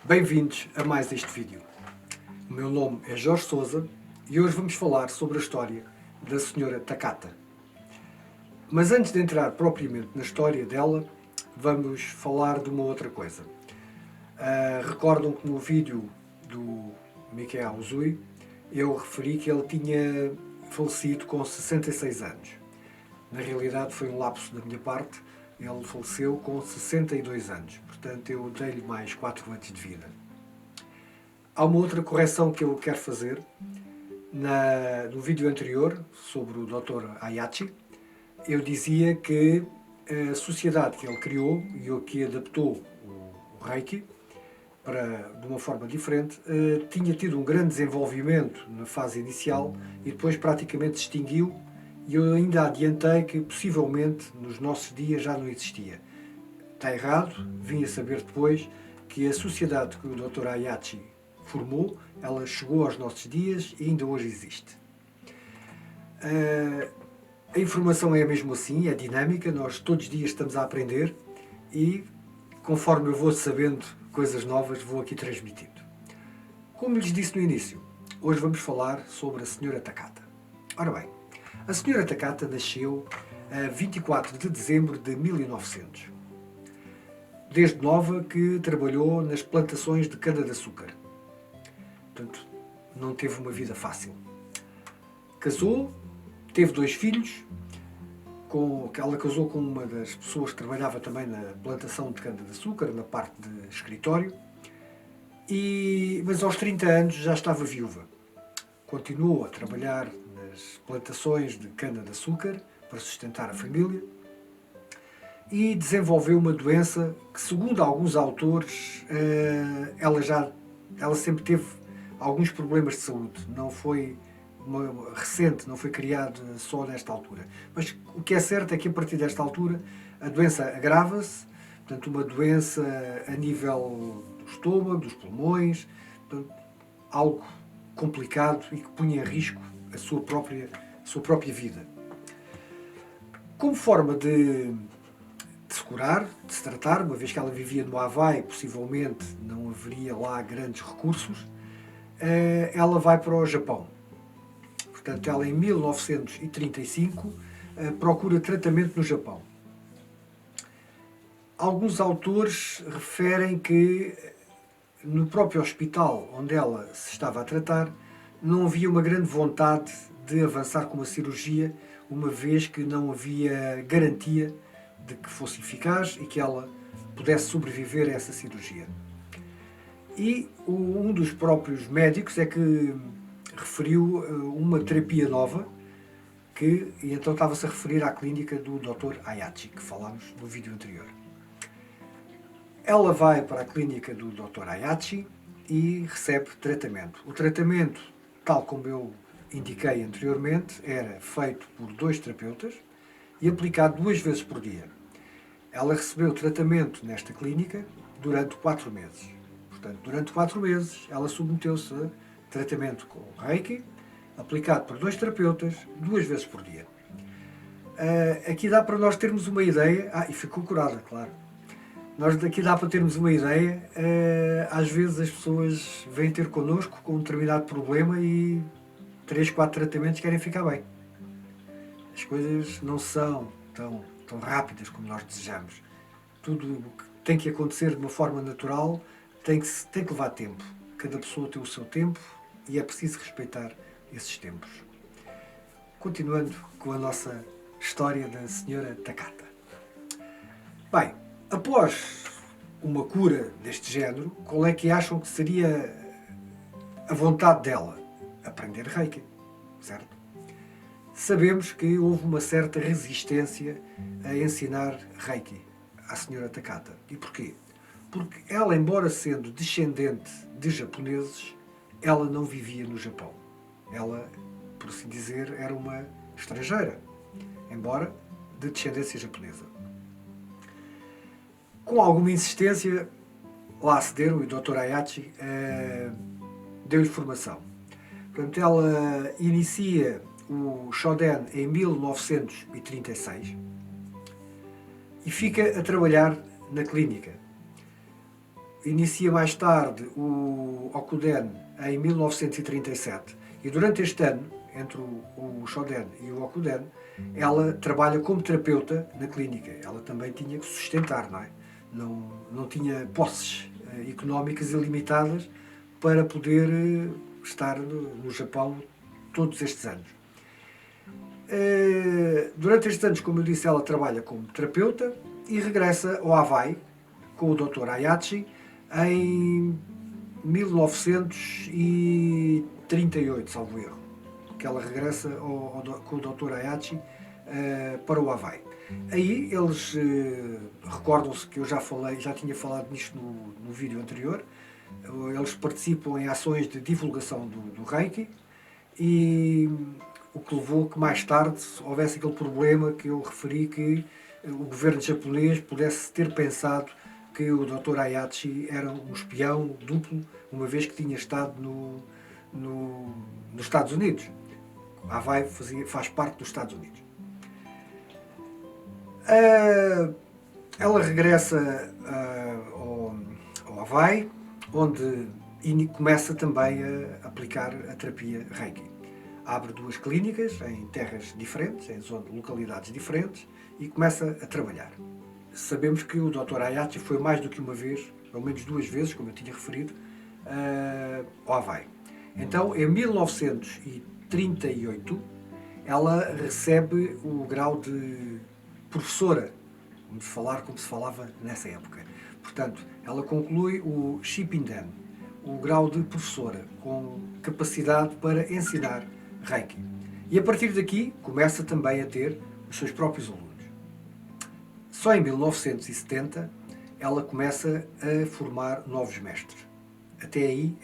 Bem-vindos a mais este vídeo. O meu nome é Jorge Sousa e hoje vamos falar sobre a história da Sra. Takata. Mas antes de entrar propriamente na história dela, vamos falar de uma outra coisa. Recordam que no vídeo do Michael Uzui eu referi que ele tinha falecido com 66 anos. Na realidade foi um lapso da minha parte, ele faleceu com 62 anos, portanto eu dei-lhe mais 4 anos de vida. Há uma outra correção que eu quero fazer. No vídeo anterior, sobre o Dr. Ayachi, eu dizia que a sociedade que ele criou e o que adaptou o Reiki de uma forma diferente, tinha tido um grande desenvolvimento na fase inicial e depois praticamente se extinguiu, e eu ainda adiantei que possivelmente nos nossos dias já não existia. Está errado, vim a saber depois que a sociedade que o Dr. Ayachi formou, ela chegou aos nossos dias e ainda hoje existe. A informação é mesmo assim, é dinâmica, nós todos os dias estamos a aprender e conforme eu vou sabendo coisas novas, vou aqui transmitindo. Como lhes disse no início, hoje vamos falar sobre a Sra. Takata. Ora bem, a Sra. Takata nasceu a 24 de dezembro de 1900. Desde nova que trabalhou nas plantações de cana-de-açúcar. Portanto, não teve uma vida fácil. Casou, teve 2 filhos, ela casou com uma das pessoas que trabalhava também na plantação de cana-de-açúcar, na parte de escritório, mas aos 30 anos já estava viúva. Continuou a trabalhar nas plantações de cana-de-açúcar para sustentar a família e desenvolveu uma doença que, segundo alguns autores, ela sempre teve alguns problemas de saúde. Não foi recente, não foi criado só nesta altura. Mas o que é certo é que a partir desta altura a doença agrava-se, portanto uma doença a nível do estômago, dos pulmões, portanto, algo complicado e que punha em risco a sua própria vida. Como forma de se curar, de se tratar, uma vez que ela vivia no Havaí, possivelmente não haveria lá grandes recursos, ela vai para o Japão. Portanto, ela em 1935 procura tratamento no Japão. Alguns autores referem que no próprio hospital onde ela se estava a tratar não havia uma grande vontade de avançar com uma cirurgia, uma vez que não havia garantia de que fosse eficaz e que ela pudesse sobreviver a essa cirurgia. E um dos próprios médicos é que referiu uma terapia nova, e então estava-se a referir à clínica do Dr. Ayachi, que falámos no vídeo anterior. Ela vai para a clínica do Dr. Ayachi e recebe tratamento. O tratamento, tal como eu indiquei anteriormente, era feito por 2 terapeutas e aplicado 2 vezes por dia. Ela recebeu tratamento nesta clínica durante 4 meses. Portanto, durante 4 meses, ela submeteu-se a tratamento com Reiki, aplicado por 2 terapeutas, 2 vezes por dia. Aqui dá para nós termos uma ideia, e ficou curada, claro. Aqui dá para termos uma ideia, às vezes as pessoas vêm ter connosco com um determinado problema e 3, 4 tratamentos querem ficar bem. As coisas não são tão rápidas como nós desejamos. Tudo o que tem que acontecer de uma forma natural tem que levar tempo. Cada pessoa tem o seu tempo e é preciso respeitar esses tempos. Continuando com a nossa história da Sra. Takata. Bem, após uma cura deste género, qual é que acham que seria a vontade dela? Aprender Reiki, certo? Sabemos que houve uma certa resistência a ensinar Reiki à Sra. Takata. E porquê? Porque ela, embora sendo descendente de japoneses, ela não vivia no Japão. Ela, por assim dizer, era uma estrangeira, embora de descendência japonesa. Com alguma insistência, lá acederam e o Dr. Ayachi deu-lhe formação. Portanto, ela inicia o Shoden em 1936 e fica a trabalhar na clínica. inicia mais tarde o Okuden em 1937 e durante este ano, entre o Shoden e o Okuden, ela trabalha como terapeuta na clínica. Ela também tinha que sustentar, não é? Não tinha posses económicas ilimitadas para poder estar no Japão todos estes anos. Durante estes anos, como eu disse, ela trabalha como terapeuta e regressa ao Havaí com o Dr. Ayachi em 1938, salvo erro, que ela regressa com o Dr. Ayachi para o Havaí. Aí eles recordam-se que eu já tinha falado nisto no vídeo anterior. Eles participam em ações de divulgação do Reiki e o que levou que mais tarde houvesse aquele problema que eu referi, que o governo japonês pudesse ter pensado que o Dr. Ayachi era um espião duplo, uma vez que tinha estado nos Estados Unidos. Havaí faz parte dos Estados Unidos. Ela regressa ao Havaí, onde começa também a aplicar a terapia Reiki. Abre 2 clínicas em terras diferentes, em localidades diferentes, e começa a trabalhar. Sabemos que o Dr. Ayachi foi mais do que uma vez, pelo menos 2 vezes, como eu tinha referido, ao Havaí. Então, em 1938, ela recebe o grau de professora, vamos falar como se falava nessa época. Portanto, ela conclui o Shipenden, o grau de professora, com capacidade para ensinar Reiki. E a partir daqui começa também a ter os seus próprios alunos. Só em 1970 ela começa a formar novos mestres. Até aí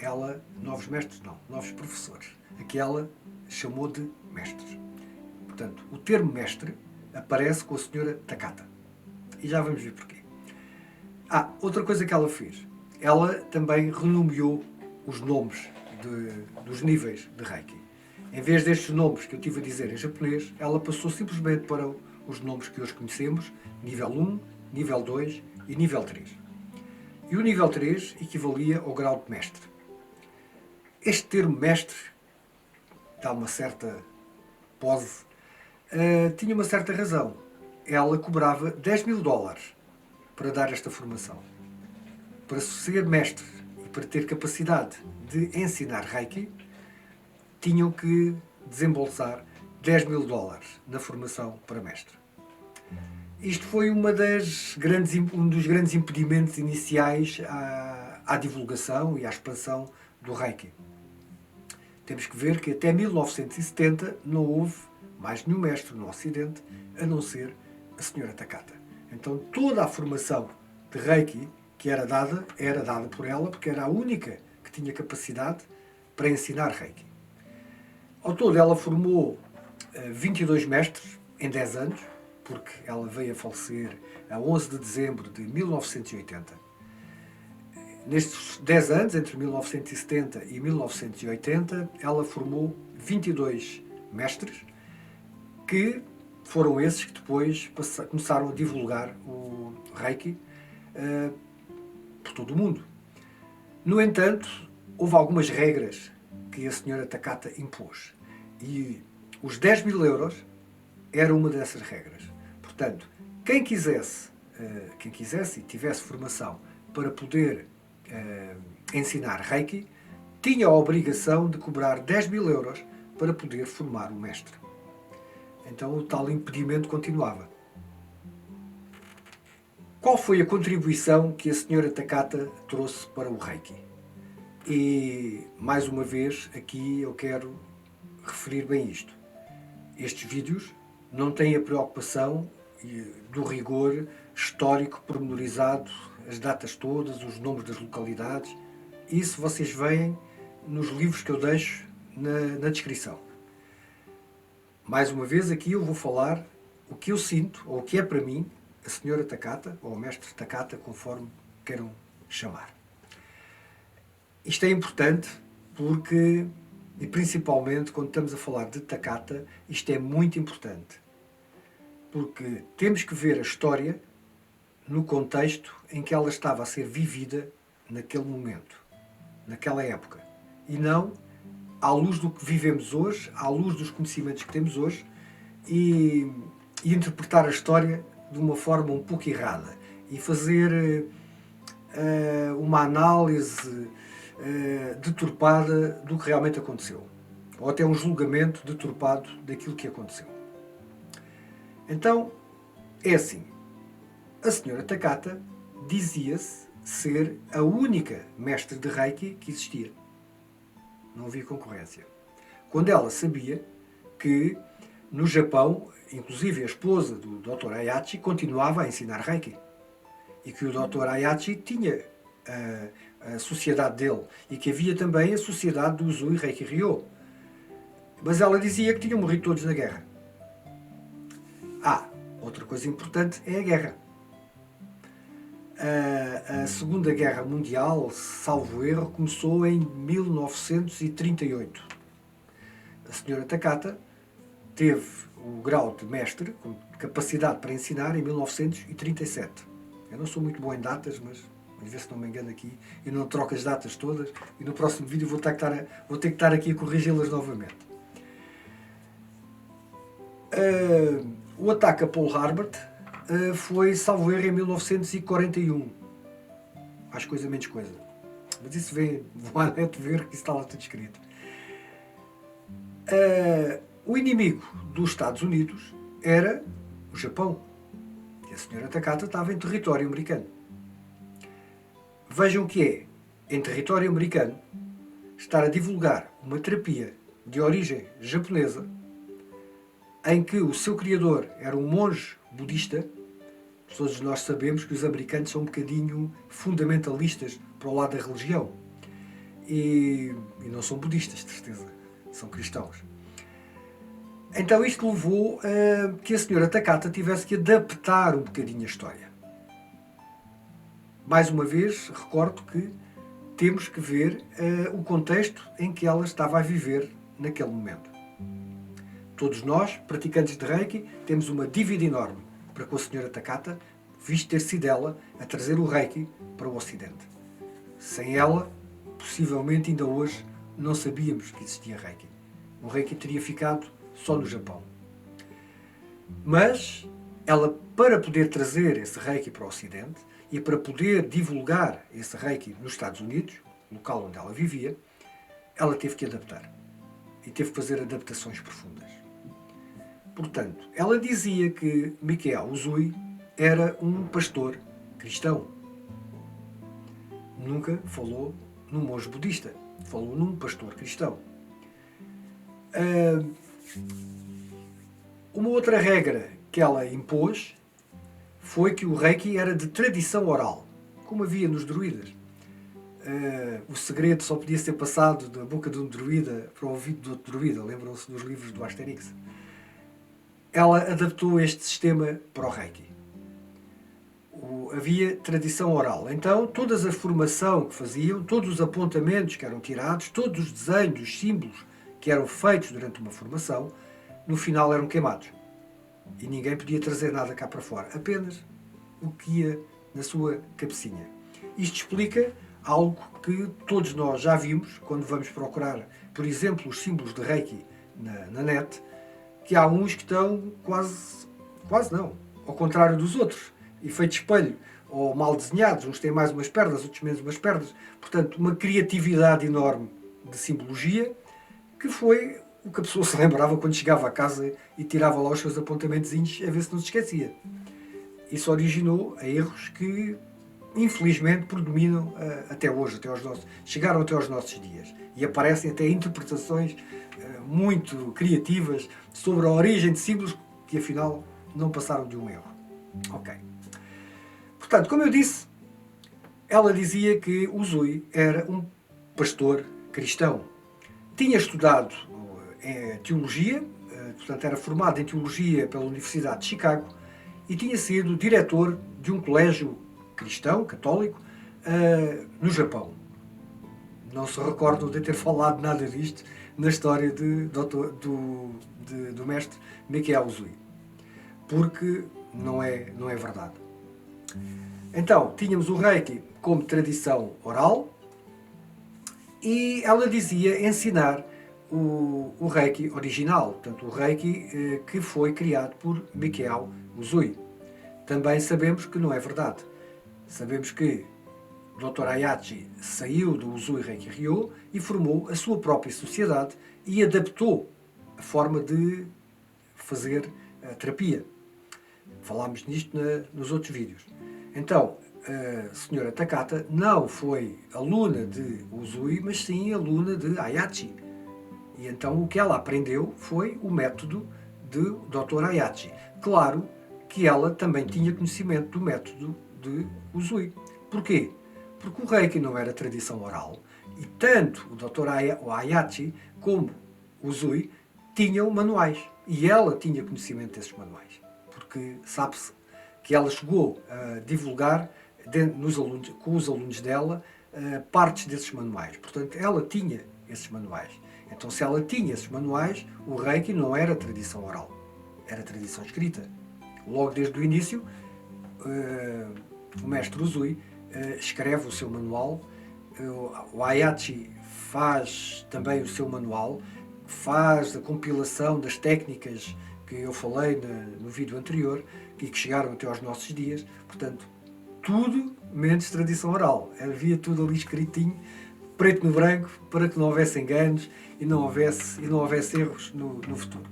novos professores. Aqui ela chamou de mestres. Portanto, o termo mestre aparece com a senhora Takata. E já vamos ver porquê. Outra coisa que ela fez. Ela também renomeou os nomes dos níveis de Reiki. Em vez destes nomes que eu estive a dizer em japonês, ela passou simplesmente para os nomes que hoje conhecemos, nível 1, nível 2 e nível 3. E o nível 3 equivalia ao grau de mestre. Este termo mestre dá uma certa pose, tinha uma certa razão. Ela cobrava $10.000 para dar esta formação. Para ser mestre e para ter capacidade de ensinar Reiki, tinham que desembolsar $10.000 na formação para mestre. Isto foi um dos grandes impedimentos iniciais à divulgação e à expansão do Reiki. Temos que ver que até 1970 não houve mais nenhum mestre no Ocidente, a não ser a senhora Takata. Então toda a formação de Reiki que era dada por ela, porque era a única que tinha capacidade para ensinar Reiki. Ao todo ela formou 22 mestres em 10 anos, porque ela veio a falecer a 11 de dezembro de 1980. Nestes 10 anos, entre 1970 e 1980, ela formou 22 mestres, que foram esses que depois começaram a divulgar o Reiki por todo o mundo. No entanto, houve algumas regras que a senhora Takata impôs. E os €10.000 era uma dessas regras. Portanto, quem quisesse e tivesse formação para poder ensinar Reiki, tinha a obrigação de cobrar €10.000 para poder formar o mestre. Então o tal impedimento continuava. Qual foi a contribuição que a senhora Takata trouxe para o Reiki? E, mais uma vez, aqui eu quero referir bem isto. Estes vídeos não têm a preocupação do rigor histórico pormenorizado, as datas todas, os nomes das localidades. Isso vocês veem nos livros que eu deixo na descrição. Mais uma vez, aqui eu vou falar o que eu sinto, ou o que é para mim, a senhora Takata, ou o mestre Takata, conforme queiram chamar. Isto é importante porque, e principalmente quando estamos a falar de Takata, isto é muito importante. Porque temos que ver a história no contexto em que ela estava a ser vivida naquele momento, naquela época, e não à luz do que vivemos hoje, à luz dos conhecimentos que temos hoje, e interpretar a história de uma forma um pouco errada e fazer uma análise deturpada do que realmente aconteceu, ou até um julgamento deturpado daquilo que aconteceu. Então, é assim, a senhora Takata dizia-se ser a única mestre de Reiki que existia. Não havia concorrência. Quando ela sabia que no Japão, inclusive a esposa do Dr. Ayachi continuava a ensinar Reiki. E que o Dr. Ayachi tinha a sociedade dele. E que havia também a sociedade do Uzui Reiki Ryo. Mas ela dizia que tinham morrido todos na guerra. Outra coisa importante é a guerra. A Segunda Guerra Mundial, salvo erro, começou em 1938. A senhora Takata teve o grau de mestre, com capacidade para ensinar, em 1937. Eu não sou muito bom em datas, mas vamos ver se não me engano aqui. Eu não troco as datas todas e no próximo vídeo vou ter que estar aqui a corrigi-las novamente. O ataque a Pearl Harbor foi, salvo erro, em 1941. Acho coisa menos coisa. Mas isso vão à net ver que isso está lá tudo escrito. O inimigo dos Estados Unidos era o Japão. E a senhora Takata estava em território americano. Vejam que é, em território americano, estar a divulgar uma terapia de origem japonesa, em que o seu criador era um monge budista. Todos nós sabemos que os americanos são um bocadinho fundamentalistas para o lado da religião. E não são budistas, de certeza. São cristãos. Então isto levou a que a senhora Takata tivesse que adaptar um bocadinho a história. Mais uma vez, recordo que temos que ver o contexto em que ela estava a viver naquele momento. Todos nós, praticantes de Reiki, temos uma dívida enorme para com a senhora Takata, visto ter sido ela a trazer o Reiki para o Ocidente. Sem ela, possivelmente ainda hoje, não sabíamos que existia Reiki. O Reiki teria ficado só no Japão. Mas ela, para poder trazer esse Reiki para o Ocidente e para poder divulgar esse Reiki nos Estados Unidos, local onde ela vivia, ela teve que adaptar. E teve que fazer adaptações profundas. Portanto, ela dizia que Mikao Uzui era um pastor cristão. Nunca falou num monge budista. Falou num pastor cristão. Uma outra regra que ela impôs foi que o Reiki era de tradição oral, como havia nos druidas. O segredo só podia ser passado da boca de um druida para o ouvido do outro druida. Lembram-se dos livros do Asterix? Ela adaptou este sistema para o Reiki. Havia tradição oral. Então, toda a formação que faziam, todos os apontamentos que eram tirados, todos os desenhos, os símbolos que eram feitos durante uma formação, no final eram queimados. E ninguém podia trazer nada cá para fora. Apenas o que ia na sua cabecinha. Isto explica algo que todos nós já vimos quando vamos procurar, por exemplo, os símbolos de Reiki na net, que há uns que estão quase não, ao contrário dos outros, efeito espelho, ou mal desenhados, uns têm mais umas pernas, outros menos umas pernas. Portanto, uma criatividade enorme de simbologia, que foi o que a pessoa se lembrava quando chegava a casa e tirava lá os seus apontamentozinhos a ver se não se esquecia. Isso originou a erros que, infelizmente, predominam até hoje, chegaram até aos nossos dias. E aparecem até interpretações muito criativas sobre a origem de símbolos que, afinal, não passaram de um erro. Ok. Portanto, como eu disse, ela dizia que Uzui era um pastor cristão. Tinha estudado teologia, portanto era formado em teologia pela Universidade de Chicago e tinha sido diretor de um colégio cristão, católico, no Japão. Não se recordam de ter falado nada disto na história do mestre Mikao Uzui, porque não é verdade. Então, tínhamos o Reiki como tradição oral e ela dizia ensinar o Reiki original, portanto, o Reiki que foi criado por Mikao Usui. Também sabemos que não é verdade. Sabemos que Dr. Ayachi saiu do Usui Reiki Ryo e formou a sua própria sociedade e adaptou a forma de fazer a terapia. Falámos nisto nos outros vídeos. Então, a senhora Takata não foi aluna de Usui, mas sim aluna de Ayachi. E então o que ela aprendeu foi o método de Dr. Ayachi. Claro que ela também tinha conhecimento do método de Usui. Porquê? Porque o Reiki não era tradição oral e tanto o Dr. Ayachi como o Usui tinham manuais e ela tinha conhecimento desses manuais, porque sabe-se que ela chegou a divulgar com os alunos dela partes desses manuais. Portanto, ela tinha esses manuais. Então, se ela tinha esses manuais, o Reiki não era tradição oral, era tradição escrita. Logo desde o início, o mestre Usui escreve o seu manual, o Ayachi faz também o seu manual, faz a compilação das técnicas que eu falei no vídeo anterior e que chegaram até aos nossos dias. Portanto, tudo menos tradição oral. Havia tudo ali escritinho, preto no branco, para que não houvesse enganos e não houvesse erros no futuro.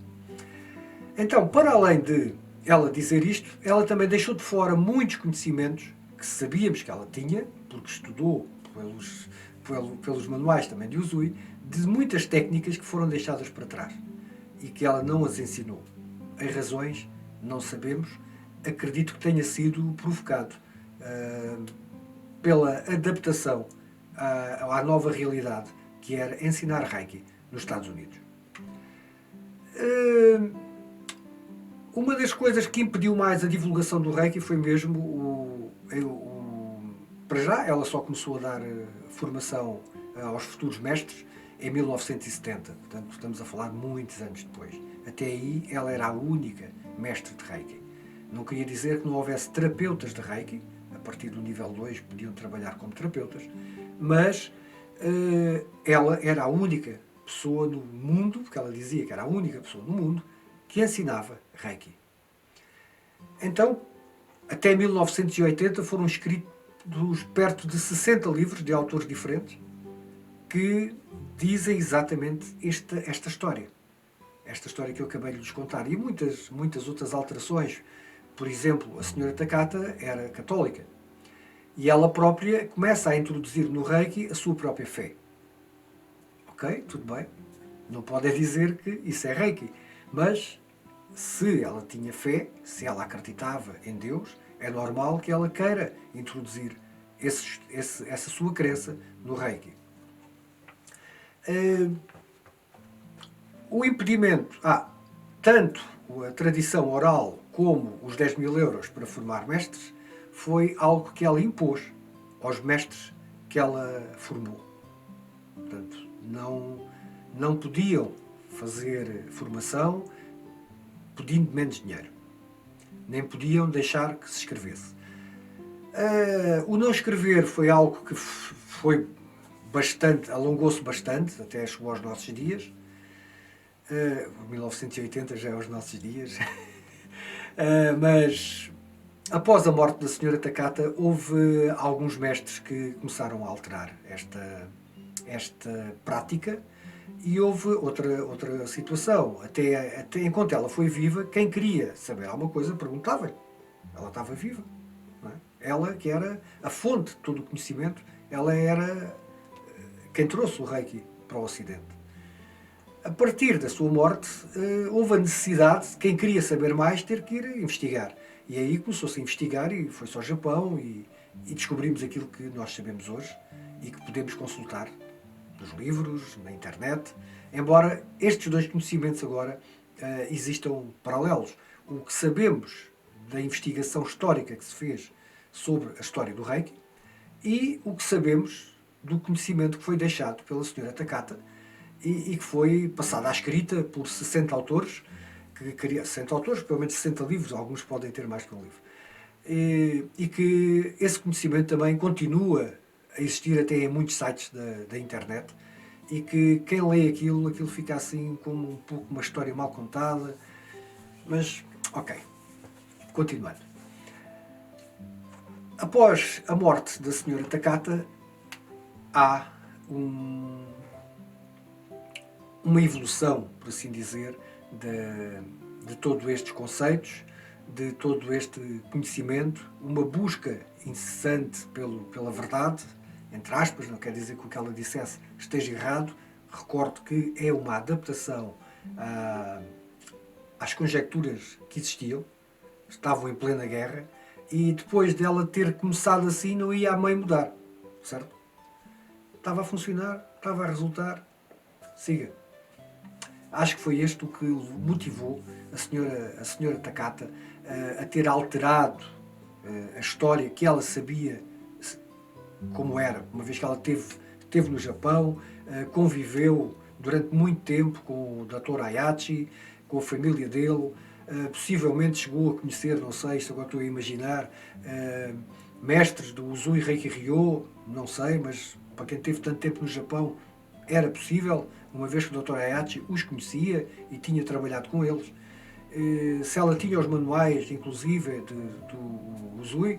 Então, para além de ela dizer isto, ela também deixou de fora muitos conhecimentos que sabíamos que ela tinha, porque estudou pelos manuais também de Usui, de muitas técnicas que foram deixadas para trás e que ela não as ensinou. As razões não sabemos, acredito que tenha sido provocado pela adaptação à nova realidade que era ensinar Reiki nos Estados Unidos. Uma das coisas que impediu mais a divulgação do Reiki foi mesmo para já, ela só começou a dar formação aos futuros mestres em 1970, portanto estamos a falar muitos anos depois. Até aí ela era a única mestre de Reiki. Não queria dizer que não houvesse terapeutas de Reiki, a partir do nível 2 podiam trabalhar como terapeutas, mas ela era a única pessoa no mundo, porque ela dizia que era a única pessoa no mundo, que ensinava Reiki. Então, até 1980 foram escritos perto de 60 livros de autores diferentes que dizem exatamente esta história. Esta história que eu acabei de lhes contar. E muitas outras alterações. Por exemplo, a senhora Takata era católica. E ela própria começa a introduzir no Reiki a sua própria fé. Ok? Tudo bem. Não pode dizer que isso é Reiki. Mas, se ela tinha fé, se ela acreditava em Deus, é normal que ela queira introduzir essa sua crença no Reiki. O impedimento, tanto a tradição oral como os 10.000 euros para formar mestres, foi algo que ela impôs aos mestres que ela formou. Portanto, não podiam fazer formação pedindo menos dinheiro. Nem podiam deixar que se escrevesse. O não escrever foi algo que foi alongou-se bastante, até chegou aos nossos dias. 1980 já é aos nossos dias. Mas após a morte da senhora Takata, houve alguns mestres que começaram a alterar esta prática. E houve outra situação. Até enquanto ela foi viva, quem queria saber alguma coisa perguntava. Ela estava viva. Não é? Ela, que era a fonte de todo o conhecimento, ela era quem trouxe o Reiki para o Ocidente. A partir da sua morte, houve a necessidade de quem queria saber mais ter que ir investigar. E aí começou-se a investigar e foi-se ao Japão e descobrimos aquilo que nós sabemos hoje e que podemos consultar nos livros, na internet, embora estes dois conhecimentos agora existam paralelos. O que sabemos da investigação histórica que se fez sobre a história do Reiki e o que sabemos do conhecimento que foi deixado pela senhora Takata e que foi passado à escrita por 60 autores, 60 autores, pelo menos 60 livros, alguns podem ter mais que um livro, e que esse conhecimento também continua a existir até em muitos sites da internet, e que quem lê aquilo fica assim como um pouco uma história mal contada, mas ok, continuando. Após a morte da senhora Takata, há uma evolução, por assim dizer, de todos estes conceitos, de todo este conhecimento, uma busca incessante pela verdade, entre aspas, não quer dizer que o que ela dissesse esteja errado. Recordo que é uma adaptação às conjecturas que existiam, estavam em plena guerra, e depois dela ter começado assim, não ia a meio mudar, certo? Estava a funcionar, estava a resultar, siga. Acho que foi este o que motivou a senhora Takata a ter alterado a história que ela sabia como era, uma vez que ela esteve no Japão, conviveu durante muito tempo com o Dr. Ayachi, com a família dele, possivelmente chegou a conhecer, não sei se agora estou a imaginar, mestres do Uzui Reiki Ryo, não sei, mas para quem teve tanto tempo no Japão era possível, uma vez que o Dr. Ayachi os conhecia e tinha trabalhado com eles. Se ela tinha os manuais, inclusive, do Uzui,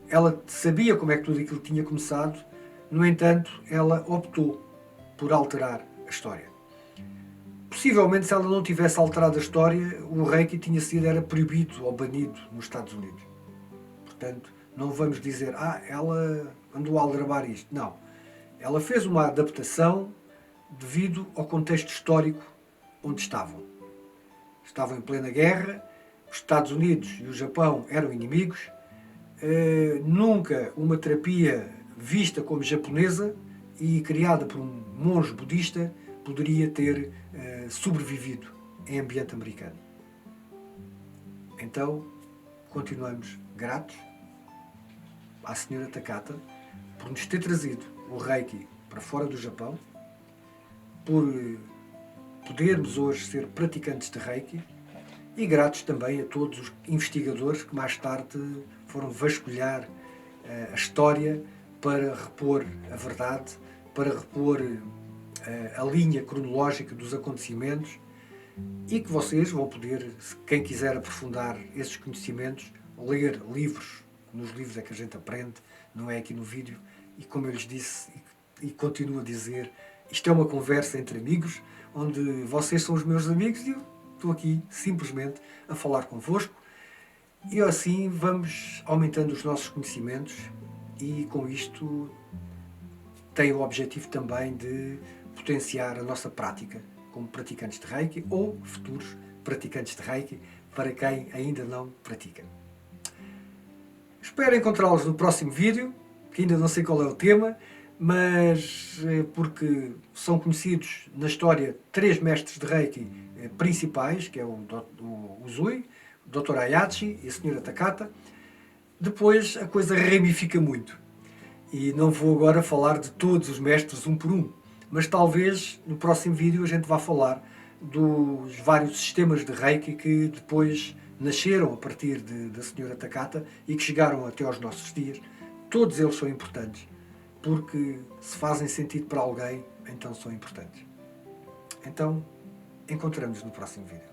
ela sabia como é que tudo aquilo tinha começado. No entanto, ela optou por alterar a história. Possivelmente, se ela não tivesse alterado a história, o Reiki era proibido ou banido nos Estados Unidos. Portanto, não vamos dizer, ela andou a aldrabar isto. Não. Ela fez uma adaptação devido ao contexto histórico onde estavam. Estavam em plena guerra, os Estados Unidos e o Japão eram inimigos. Nunca uma terapia vista como japonesa e criada por um monge budista poderia ter sobrevivido em ambiente americano. Então, continuamos gratos à senhora Takata por nos ter trazido o Reiki para fora do Japão, por podermos hoje ser praticantes de Reiki, e gratos também a todos os investigadores que mais tarde foram vasculhar a história para repor a verdade, para repor a linha cronológica dos acontecimentos, e que vocês vão poder, quem quiser aprofundar esses conhecimentos, ler livros. Nos livros é que a gente aprende, não é aqui no vídeo. E como eu lhes disse e continuo a dizer, isto é uma conversa entre amigos, onde vocês são os meus amigos e eu estou aqui simplesmente a falar convosco, e assim vamos aumentando os nossos conhecimentos, e com isto tem o objetivo também de potenciar a nossa prática como praticantes de Reiki ou futuros praticantes de Reiki, para quem ainda não pratica. Espero encontrá-los no próximo vídeo, que ainda não sei qual é o tema, mas porque são conhecidos na história 3 mestres de Reiki principais, que é o Uzui, o Dr. Ayachi e a Sra. Takata. Depois a coisa ramifica muito, e não vou agora falar de todos os mestres um por um, mas talvez no próximo vídeo a gente vá falar dos vários sistemas de Reiki que depois nasceram a partir da Sra. Takata e que chegaram até aos nossos dias. Todos eles são importantes, porque se fazem sentido para alguém, então são importantes. Então, encontramos no próximo vídeo.